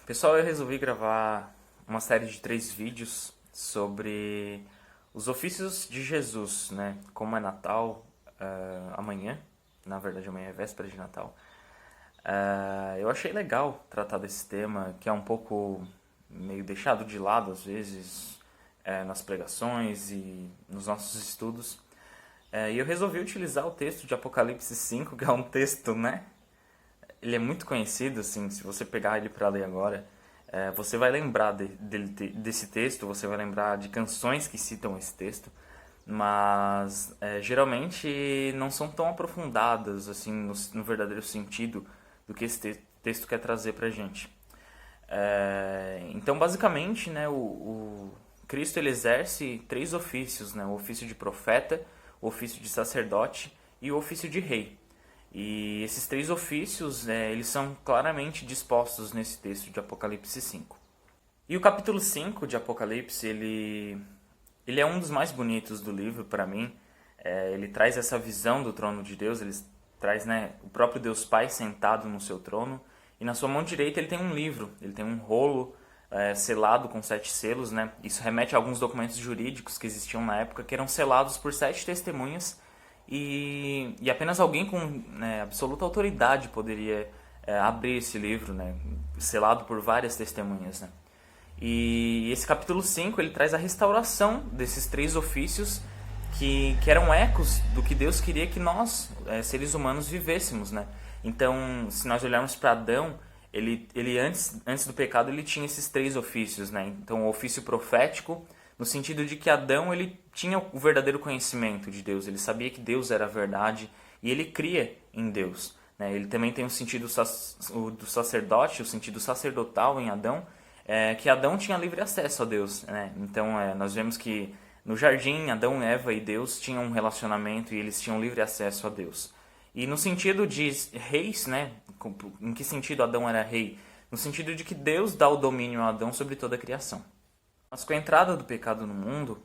Pessoal, eu resolvi gravar uma série de 3 vídeos sobre os ofícios de Jesus, né? Como é Natal, amanhã, na verdade amanhã é véspera de Natal. Eu achei legal tratar desse tema, que é um pouco meio deixado de lado às vezes, nas pregações e nos nossos estudos. E eu resolvi utilizar o texto de Apocalipse 5, que é um texto, né? Ele é muito conhecido, assim, se você pegar ele para ler agora, você vai lembrar desse texto, você vai lembrar de canções que citam esse texto, mas geralmente não são tão aprofundadas, assim, no verdadeiro sentido do que esse texto quer trazer pra gente. Então, basicamente, né, o Cristo ele exerce 3 ofícios, né, o ofício de profeta, o ofício de sacerdote e o ofício de rei. E esses 3 ofícios, eles são claramente dispostos nesse texto de Apocalipse 5. E o capítulo 5 de Apocalipse, ele é um dos mais bonitos do livro para mim. Ele traz essa visão do trono de Deus, ele traz, né, o próprio Deus Pai sentado no seu trono. E na sua mão direita ele tem um livro, ele tem um rolo selado com 7 selos. Né? Isso remete a alguns documentos jurídicos que existiam na época, que eram selados por 7 testemunhas. E apenas alguém com absoluta autoridade poderia abrir esse livro, né, selado por várias testemunhas. Né? E esse capítulo 5 ele traz a restauração desses 3 ofícios que eram ecos do que Deus queria que nós, seres humanos, vivêssemos. Né? Então, se nós olharmos para Adão, ele antes do pecado ele tinha esses 3 ofícios. Né? Então, o ofício profético, no sentido de que Adão ele tinha o verdadeiro conhecimento de Deus, ele sabia que Deus era a verdade e ele cria em Deus. Né? Ele também tem o sentido do sacerdote, o sentido sacerdotal em Adão, que Adão tinha livre acesso a Deus. Né? Então nós vemos que no jardim Adão, Eva e Deus tinham um relacionamento e eles tinham livre acesso a Deus. E no sentido de reis, né? Em que sentido Adão era rei? No sentido de que Deus dá o domínio a Adão sobre toda a criação. Mas com a entrada do pecado no mundo,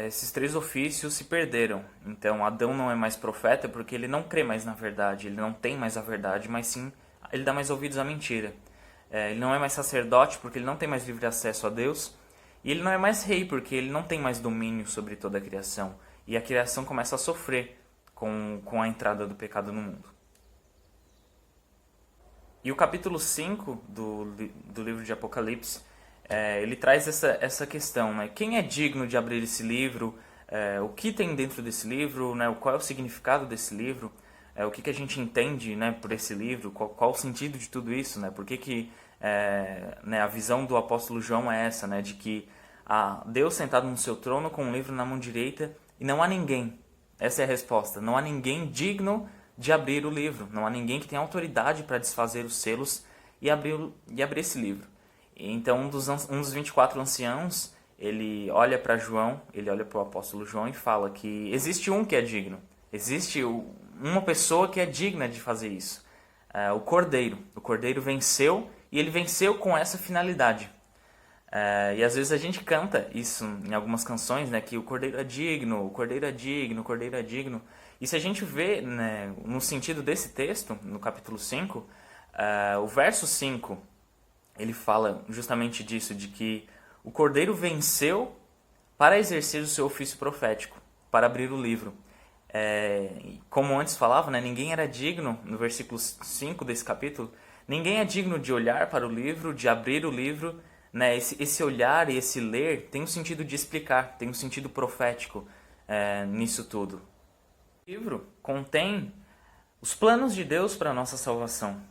esses 3 ofícios se perderam. Então Adão não é mais profeta porque ele não crê mais na verdade, ele não tem mais a verdade, mas sim ele dá mais ouvidos à mentira. Ele não é mais sacerdote porque ele não tem mais livre acesso a Deus. E ele não é mais rei porque ele não tem mais domínio sobre toda a criação. E a criação começa a sofrer com a entrada do pecado no mundo. E o capítulo 5 do livro de Apocalipse, ele traz essa questão, né? Quem é digno de abrir esse livro? O que tem dentro desse livro? Né? Qual é o significado desse livro? O que a gente entende, né, por esse livro? Qual o sentido de tudo isso? Né? Por que né, a visão do apóstolo João é essa, né? De que há Deus sentado no seu trono com um livro na mão direita e não há ninguém. Essa é a resposta. Não há ninguém digno de abrir o livro. Não há ninguém que tenha autoridade para desfazer os selos e abrir esse livro. Então um dos 24 anciãos, ele olha para João, ele olha para o apóstolo João e fala que existe um que é digno. Existe uma pessoa que é digna de fazer isso. O Cordeiro. O Cordeiro venceu e ele venceu com essa finalidade. E às vezes a gente canta isso em algumas canções, né, que o Cordeiro é digno, o Cordeiro é digno, o Cordeiro é digno. E se a gente vê, né, no sentido desse texto, no capítulo 5, o verso 5, ele fala justamente disso, de que o Cordeiro venceu para exercer o seu ofício profético, para abrir o livro. Como antes falava, né, ninguém era digno, no versículo 5 desse capítulo, ninguém é digno de olhar para o livro, de abrir o livro. Né, esse olhar e esse ler tem um sentido de explicar, tem um sentido profético nisso tudo. O livro contém os planos de Deus para a nossa salvação.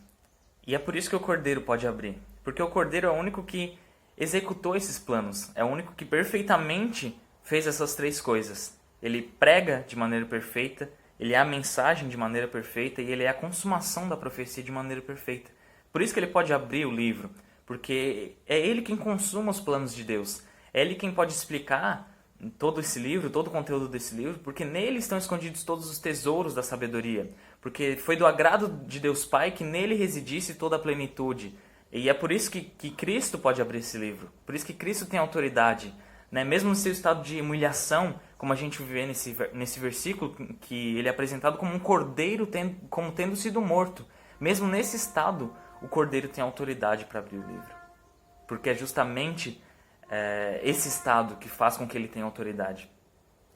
E é por isso que o Cordeiro pode abrir. Porque o Cordeiro é o único que executou esses planos. É o único que perfeitamente fez essas 3 coisas. Ele prega de maneira perfeita, ele é a mensagem de maneira perfeita e ele é a consumação da profecia de maneira perfeita. Por isso que ele pode abrir o livro. Porque é ele quem consuma os planos de Deus. É ele quem pode explicar todo esse livro, todo o conteúdo desse livro, porque nele estão escondidos todos os tesouros da sabedoria. Porque foi do agrado de Deus Pai que nele residisse toda a plenitude. E é por isso que Cristo pode abrir esse livro. Por isso que Cristo tem autoridade. Né? Mesmo no seu estado de humilhação, como a gente vê nesse versículo, que ele é apresentado como um cordeiro como tendo sido morto. Mesmo nesse estado, o Cordeiro tem autoridade para abrir o livro. porque é justamente esse estado que faz com que ele tenha autoridade.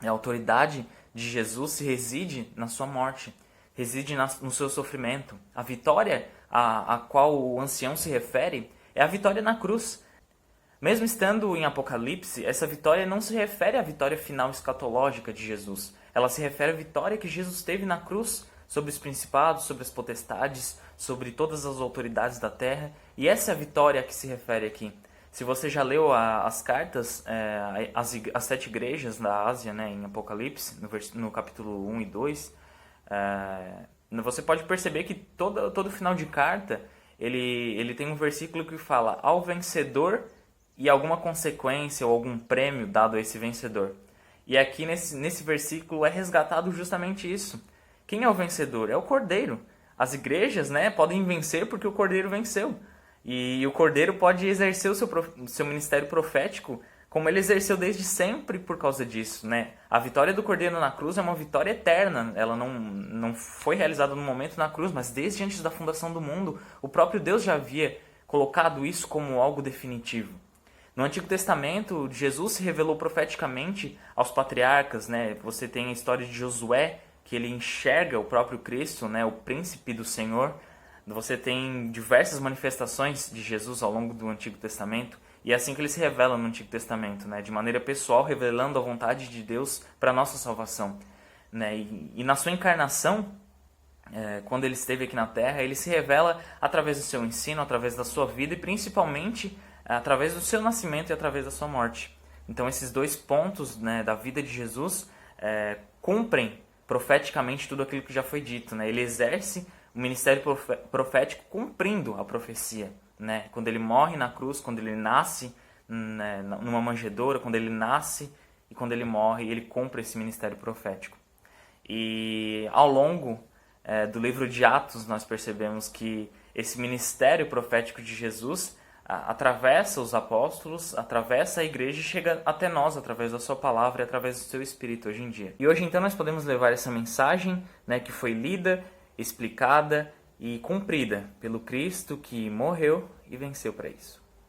A autoridade de Jesus se reside na sua morte, reside no seu sofrimento. A vitória a qual o ancião se refere é a vitória na cruz. Mesmo estando em Apocalipse, essa vitória não se refere à vitória final escatológica de Jesus. Ela se refere à vitória que Jesus teve na cruz sobre os principados, sobre as potestades, sobre todas as autoridades da terra. E essa é a vitória a que se refere aqui. Se você já leu as cartas, as 7 igrejas da Ásia, né, em Apocalipse, no capítulo 1 e 2, você pode perceber que todo final de carta ele tem um versículo que fala ao vencedor e alguma consequência ou algum prêmio dado a esse vencedor. E aqui nesse versículo é resgatado justamente isso. Quem é o vencedor? É o Cordeiro. As igrejas, né, podem vencer porque o Cordeiro venceu. E o Cordeiro pode exercer o seu ministério profético como ele exerceu desde sempre por causa disso, né? A vitória do Cordeiro na cruz é uma vitória eterna. Ela não foi realizada no momento na cruz, mas desde antes da fundação do mundo, o próprio Deus já havia colocado isso como algo definitivo. No Antigo Testamento, Jesus se revelou profeticamente aos patriarcas, né? Você tem a história de Josué, que ele enxerga o próprio Cristo, né? O príncipe do Senhor. Você tem diversas manifestações de Jesus ao longo do Antigo Testamento, e é assim que ele se revela no Antigo Testamento, né? De maneira pessoal, revelando a vontade de Deus para a nossa salvação, né? E na sua encarnação, quando ele esteve aqui na Terra, ele se revela através do seu ensino, através da sua vida e principalmente através do seu nascimento e através da sua morte. Então esses 2 pontos, né, da vida de Jesus cumprem profeticamente tudo aquilo que já foi dito, né? Ele exerce o ministério profético cumprindo a profecia, né? Quando ele morre na cruz, quando ele nasce, né, numa manjedoura, quando ele nasce e quando ele morre, ele cumpre esse ministério profético. E ao longo do livro de Atos, nós percebemos que esse ministério profético de Jesus atravessa os apóstolos, atravessa a igreja e chega até nós através da sua palavra e através do seu Espírito hoje em dia. E hoje então nós podemos levar essa mensagem, né, que foi lida, explicada e cumprida pelo Cristo que morreu e venceu para isso.